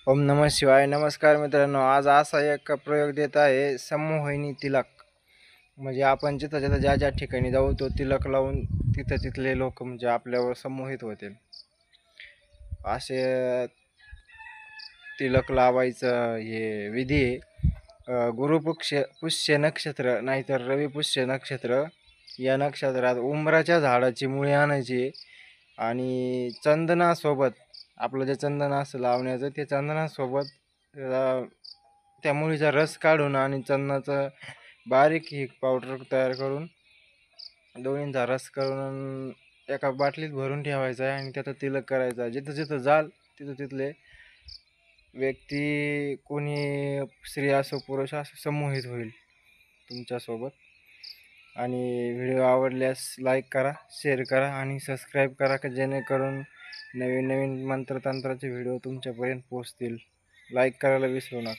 ओम नमः शिवाय. नमस्कार मित्रांनो. आज असा एक प्रयोग देत आहे समूहिनी तिलक. म्हणजे आपण जिथं जिथं ज्या ज्या ठिकाणी जाऊ तो तिलक लावून तिथं तिथले लोक म्हणजे आपल्यावर समोहित होतील. असे तिलक लावायचं हे विधी आहे. पुष्य नक्षत्र नाहीतर रवी पुष्य नक्षत्र या नक्षत्रात उंबराच्या झाडाची मुळी आणायची आणि चंदनासोबत आपलं जे चंदन असतं लावण्याचं ते चंदनासोबत त्या मुळीचा रस काढून आणि चंदनाचं बारीक ही पावडर तयार करून दोन्हींचा रस करून एका बाटलीत भरून ठेवायचा आहे आणि त्याचा तिलक करायचा आहे. जिथं जिथं जाल तिथं तिथले व्यक्ती कोणी स्त्री असो पुरुष असो समोहित होईल तुमच्यासोबत. आणि व्हिडिओ आवडल्यास लाईक करा, शेअर करा आणि सबस्क्राईब करा की जेणेकरून नवीन नवीन मंत्रतंत्राचे व्हिडिओ तुमच्यापर्यंत पोहोचतील. लाईक करायला विसरू नका.